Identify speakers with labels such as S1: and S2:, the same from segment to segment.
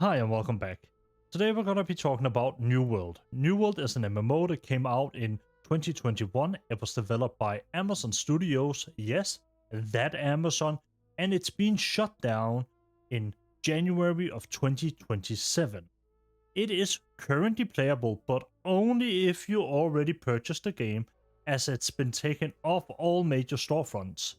S1: Hi and welcome back. Today we're gonna be talking about New World. New World is an MMO that came out in 2021. It was developed by Amazon Studios, yes, that Amazon, and it's been shut down in January of 2027. It is currently playable, but only if you already purchased the game, as it's been taken off all major storefronts.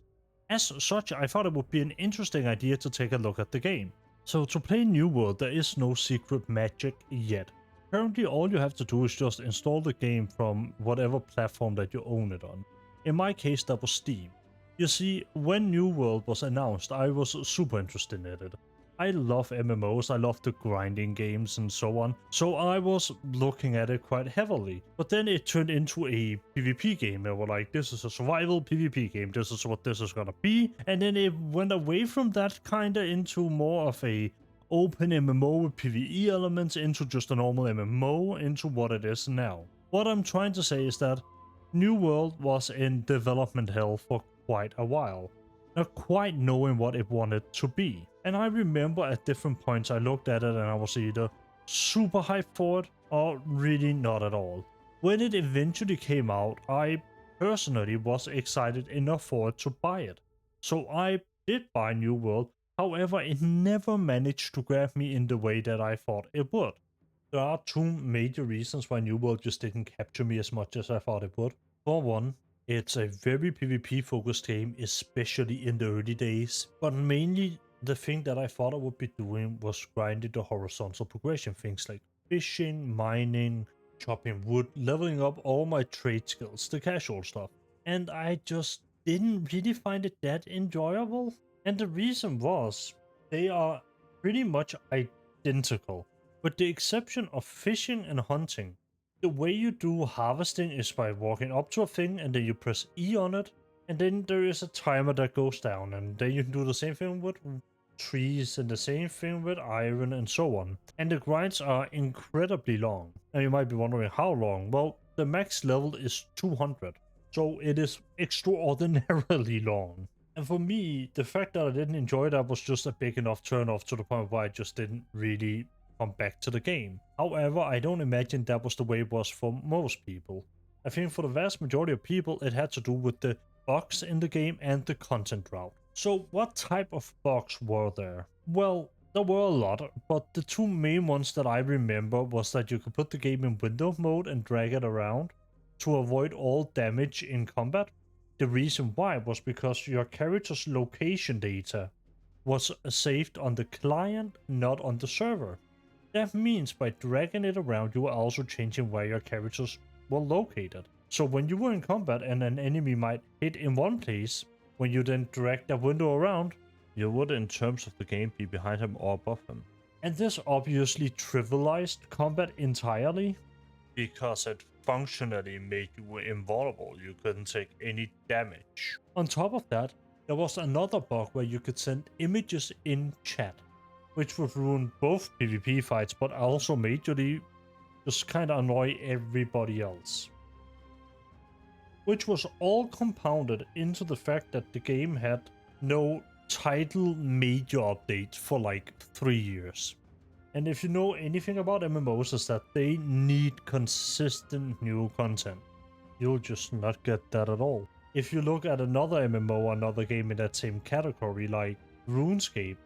S1: As such, I thought it would be an interesting idea to take a look at the game. So to play New World, there is no secret magic yet. Currently, all you have to do is just install the game from whatever platform that you own it on. In my case, that was Steam. You see, when New World was announced, I was super interested in it. I love MMOs, I love the grinding games and so on, so I was looking at it quite heavily. But then it turned into a PvP game, and we're like, this is a survival PvP game, this is what this is gonna be. And then it went away from that kinda into more of a open MMO with PvE elements, into just a normal MMO, into what it is now. What I'm trying to say is that New World was in development hell for quite a while, not quite knowing what it wanted to be. And I remember at different points I looked at it and I was either super hyped for it or really not at all. When it eventually came out, I personally was excited enough for it to buy it. So I did buy New World, however it never managed to grab me in the way that I thought it would. There are two major reasons why New World just didn't capture me as much as I thought it would. For one, it's a very PvP focused game, especially in the early days, but mainly the thing that I thought I would be doing was grinding the horizontal progression, things like fishing, mining, chopping wood, leveling up all my trade skills, the casual stuff. And I just didn't really find it that enjoyable. And the reason was, they are pretty much identical, with the exception of fishing and hunting. The way you do harvesting is by walking up to a thing and then you press E on it, and then there is a timer that goes down, and then you can do the same thing with trees and the same thing with iron and so on. And the grinds are incredibly long. Now you might be wondering how long. Well, the max level is 200, so it is extraordinarily long. And for me, the fact that I didn't enjoy that was just a big enough turn off to the point where I just didn't really come back to the game. However, I don't imagine that was the way it was for most people. I think for the vast majority of people, it had to do with the bugs in the game and the content drought. So what type of bugs were there? Well, there were a lot, but the two main ones that I remember was that you could put the game in window mode and drag it around to avoid all damage in combat. The reason why was because your character's location data was saved on the client, not on the server. That means by dragging it around, you are also changing where your characters were located. So when you were in combat and an enemy might hit in one place, when you then drag that window around, you would, in terms of the game, be behind him or above him. And this obviously trivialized combat entirely, because it functionally made you invulnerable. You couldn't take any damage. On top of that, there was another bug where you could send images in chat, which would ruin both PvP fights, but also majorly just kind of annoy everybody else. Which was all compounded into the fact that the game had no title major update for like 3 years. And if you know anything about MMOs, is that they need consistent new content. You'll just not get that at all. If you look at another MMO, another game in that same category, like RuneScape,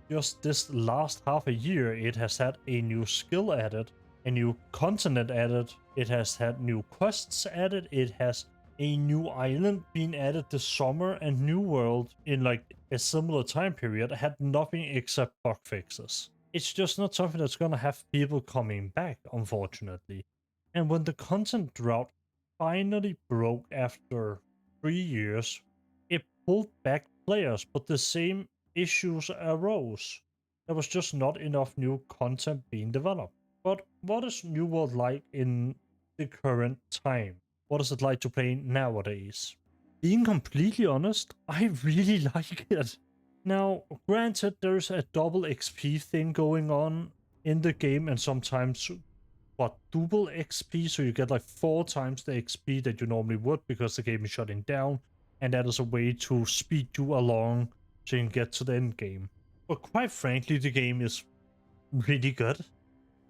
S1: just this last half a year, it has had a new skill added, a new continent added, it has had new quests added, it has a new island being added this summer, and New World in like a similar time period had nothing except bug fixes. It's just not something that's gonna have people coming back, unfortunately. And when the content drought finally broke after 3 years, it pulled back players, but the same issues arose. There was just not enough new content being developed. But what is New World like in the current time? What is it like to play nowadays? Being completely honest, I really like it. Now, granted, there's a double XP thing going on in the game, and sometimes quadruple XP, so you get like 4 times the XP that you normally would because the game is shutting down, and that is a way to speed you along so you can get to the end game. But quite frankly, the game is really good.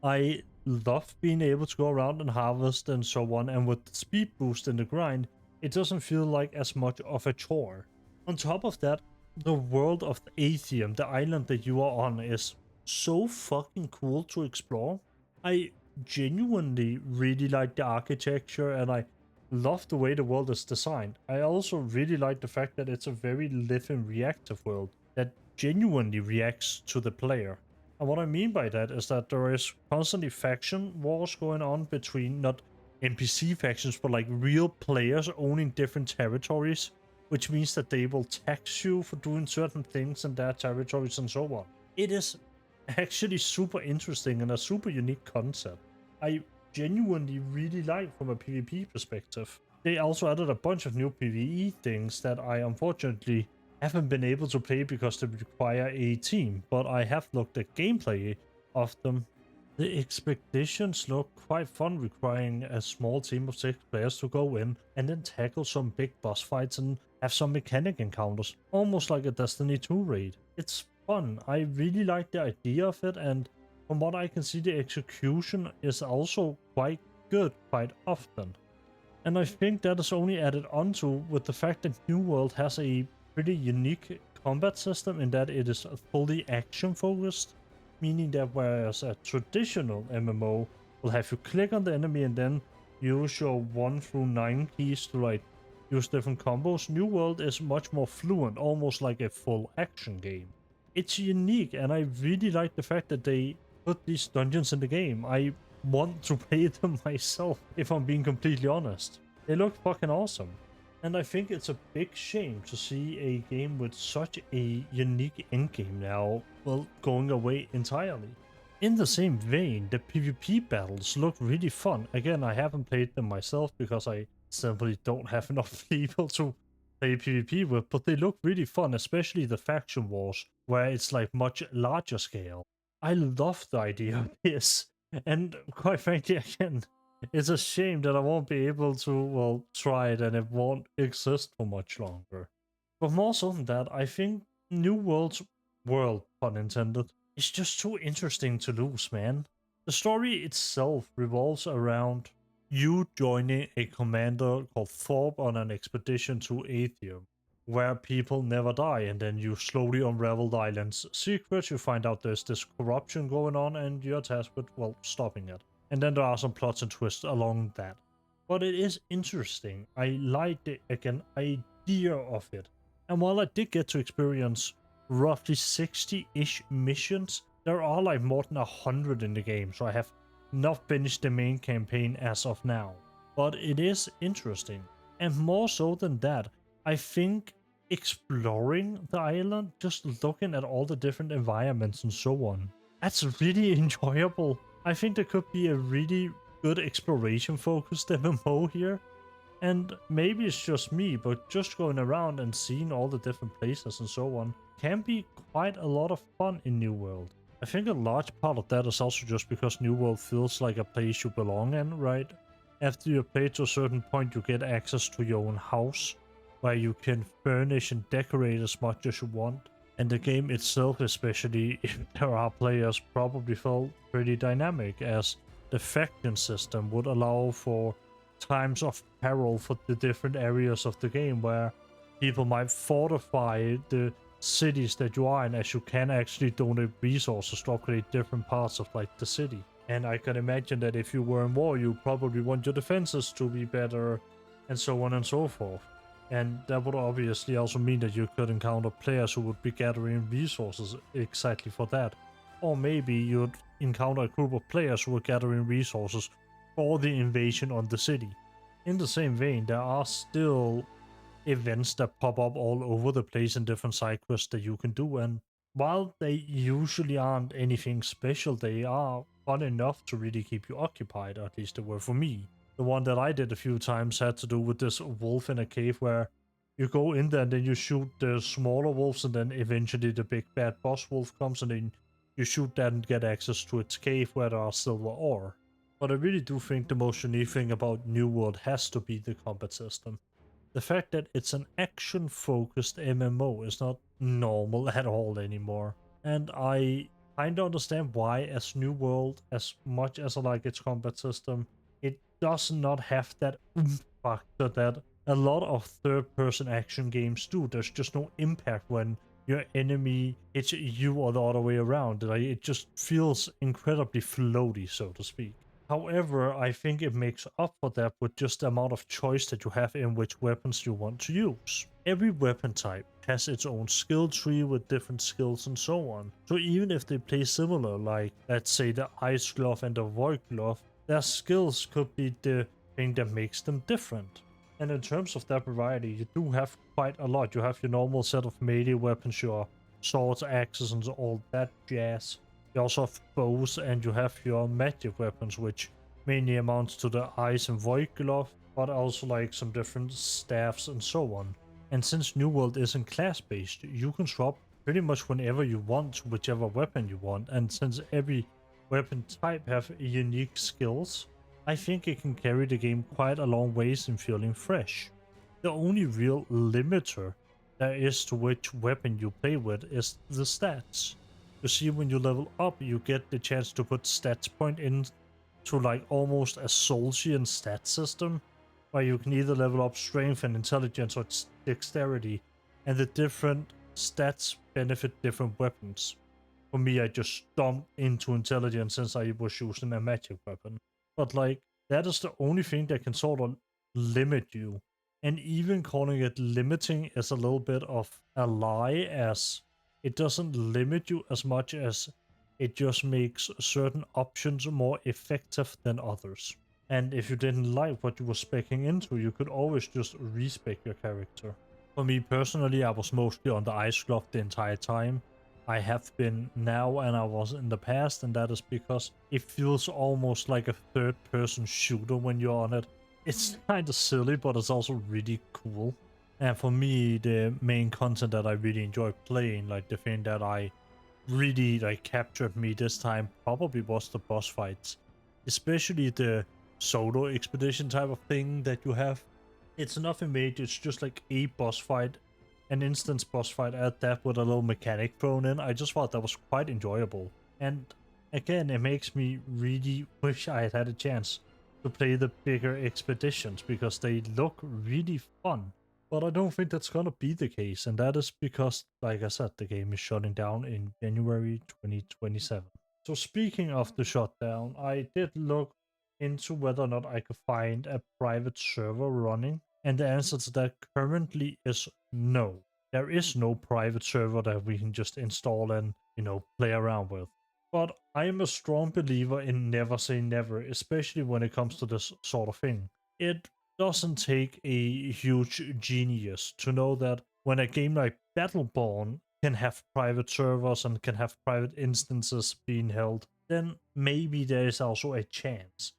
S1: I love being able to go around and harvest and so on, and with the speed boost in the grind, it doesn't feel like as much of a chore. On top of that, the world of the Atheum, the island that you are on, is so fucking cool to explore. I genuinely really like the architecture and I love the way the world is designed. I also really like the fact that it's a very living, reactive world that genuinely reacts to the player. And what I mean by that is that there is constantly faction wars going on between not NPC factions, but like real players owning different territories, which means that they will tax you for doing certain things in their territories and so on. It is actually super interesting and a super unique concept. I genuinely really like from a PvP perspective. They also added a bunch of new PvE things that I unfortunately haven't been able to play because they require a team, but I have looked at gameplay of them. The expeditions look quite fun, requiring a small team of 6 players to go in and then tackle some big boss fights and have some mechanic encounters, almost like a Destiny 2 raid. It's fun. I really like the idea of it, and from what I can see, the execution is also quite good quite often. And I think that is only added onto with the fact that New World has a pretty unique combat system in that it is fully action focused, meaning that whereas a traditional MMO will have you click on the enemy and then use your 1 through 9 keys to like use different combos, New World is much more fluent, almost like a full action game. It's unique, and I really like the fact that they put these dungeons in the game. I want to play them myself, if I'm being completely honest. They look fucking awesome. And I think it's a big shame to see a game with such a unique endgame now, well, going away entirely. In the same vein, the PvP battles look really fun. Again, I haven't played them myself because I simply don't have enough people to play PvP with, but they look really fun, especially the faction wars, where it's like much larger scale. I love the idea of this. And quite frankly, again, it's a shame that I won't be able to, well, try it and it won't exist for much longer. But more so than that, I think New World's world, pun intended, is just too interesting to lose, man. The story itself revolves around you joining a commander called Thorpe on an expedition to Atheum, where people never die, and then you slowly unravel the island's secrets. You find out there's this corruption going on, and you're tasked with, well, stopping it. And then there are some plots and twists along that. But it is interesting. I like the, again, idea of it. And while I did get to experience roughly 60-ish missions, there are like more than 100 in the game, so I have not finished the main campaign as of now. But it is interesting. And more so than that, I think exploring the island, just looking at all the different environments and so on, that's really enjoyable. I think there could be a really good exploration focused MMO here. And maybe it's just me, but just going around and seeing all the different places and so on can be quite a lot of fun in New World. I think a large part of that is also just because New World feels like a place you belong in, right? After you play to a certain point, you get access to your own house, where you can furnish and decorate as much as you want. And the game itself, especially if there are players, probably felt pretty dynamic, as the faction system would allow for times of peril for the different areas of the game, where people might fortify the cities that you are in, as you can actually donate resources to upgrade different parts of like the city. And I can imagine that if you were in war, you probably want your defenses to be better, and so on and so forth. And that would obviously also mean that you could encounter players who would be gathering resources exactly for that. Or maybe you'd encounter a group of players who are gathering resources for the invasion on the city. In the same vein, there are still events that pop up all over the place in different side quests that you can do, and while they usually aren't anything special, they are fun enough to really keep you occupied, or at least they were for me. The one that I did a few times had to do with this wolf in a cave where you go in there and then you shoot the smaller wolves, and then eventually the big bad boss wolf comes and then you shoot that and get access to its cave where there are silver ore. But I really do think the most unique thing about New World has to be the combat system. The fact that it's an action-focused MMO is not normal at all anymore. And I kind of understand why, as New World, as much as I like its combat system, it does not have that oomph factor that a lot of third-person action games do. There's just no impact when your enemy hits you or the other way around. Like, it just feels incredibly floaty, so to speak. However, I think it makes up for that with just the amount of choice that you have in which weapons you want to use. Every weapon type has its own skill tree with different skills and so on. So even if they play similar, like let's say the Ice Glove and the Void Glove, their skills could be the thing that makes them different. And in terms of that variety, you do have quite a lot. You have your normal set of melee weapons, your swords, axes, and all that jazz. You also have bows, and you have your magic weapons, which mainly amounts to the Ice and Void Glove, but also like some different staffs and so on. And since New World isn't class-based, you can swap pretty much whenever you want to whichever weapon you want, and since every weapon type have unique skills, I think it can carry the game quite a long ways in feeling fresh. The only real limiter there is to which weapon you play with is the stats. You see, when you level up, you get the chance to put stats point into like almost a Soulsian stat system, where you can either level up strength and intelligence or dexterity, and the different stats benefit different weapons. For me, I just stomped into intelligence since I was using a magic weapon. But like, that is the only thing that can sort of limit you. And even calling it limiting is a little bit of a lie, as it doesn't limit you as much as it just makes certain options more effective than others. And if you didn't like what you were speccing into, you could always just respec your character. For me personally, I was mostly on the Ice Glove the entire time. I have been now and I was in the past, and that is because it feels almost like a third-person shooter when you're on it. It's kind of silly, but it's also really cool. And for me, the main content that I really enjoy playing, like the thing that I really like captured me this time, probably was the boss fights. Especially the solo expedition type of thing that you have. It's nothing major, it's just like a boss fight, an instance boss fight at that with a little mechanic thrown in. I just thought that was quite enjoyable. And again, it makes me really wish I had had a chance to play the bigger expeditions because they look really fun. But I don't think that's gonna be the case, and that is because, like I said, the game is shutting down in January 2027. So speaking of the shutdown, I did look into whether or not I could find a private server running, and the answer to that currently is no. There is no private server that we can just install and, play around with. But I am a strong believer in never say never, especially when it comes to this sort of thing. It doesn't take a huge genius to know that when a game like Battleborn can have private servers and can have private instances being held, then maybe there is also a chance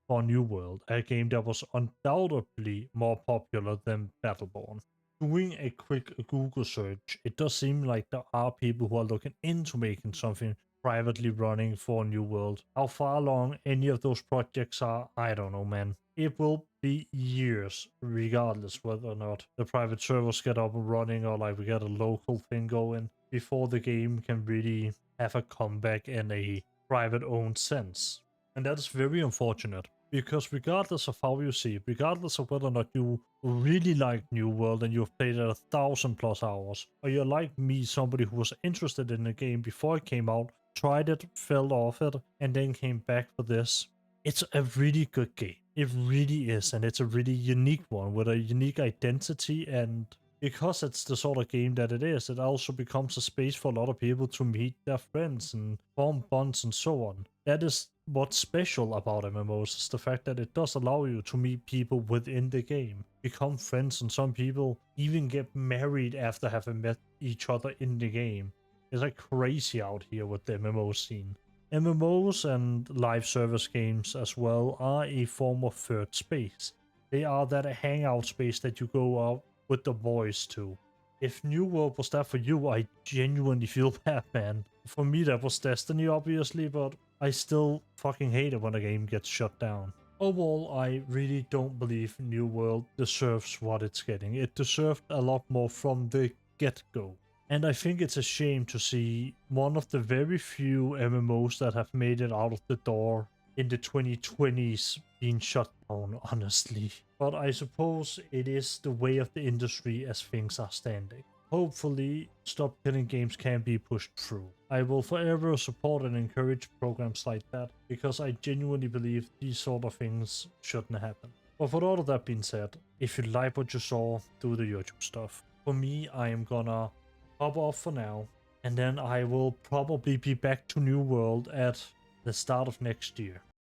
S1: for New World, a game that was undoubtedly more popular than Battleborn. Doing a quick Google search, it does seem like there are people who are looking into making something privately running for New World. How far along any of those projects are, I don't know, man. It will be years, regardless whether or not the private servers get up and running or like we get a local thing going, before the game can really have a comeback in a private owned sense. And that is very unfortunate, because regardless of how you see it, regardless of whether or not you really like New World and you've played it 1,000+ hours, or you're like me, somebody who was interested in the game before it came out, tried it, fell off it, and then came back for this, it's a really good game. It really is, and it's a really unique one with a unique identity, and because it's the sort of game that it is, it also becomes a space for a lot of people to meet their friends and form bonds and so on. That is what's special about MMOs, is the fact that it does allow you to meet people within the game, become friends, and some people even get married after having met each other in the game. It's like crazy out here with the MMO scene. MMOs and live service games as well are a form of third space. They are that hangout space that you go out with the boys to. If New World was that for you, I genuinely feel bad, man. For me, that was Destiny, obviously, but I still fucking hate it when a game gets shut down. Overall, I really don't believe New World deserves what it's getting. It deserved a lot more from the get-go. And I think it's a shame to see one of the very few MMOs that have made it out of the door in the 2020s being shut down, honestly. But I suppose it is the way of the industry as things are standing. Hopefully, Stop Killing Games can be pushed through. I will forever support and encourage programs like that, because I genuinely believe these sort of things shouldn't happen. But for all of that being said, if you like what you saw, do the YouTube stuff. For me, I am gonna hop off for now, and then I will probably be back to New World at the start of next year.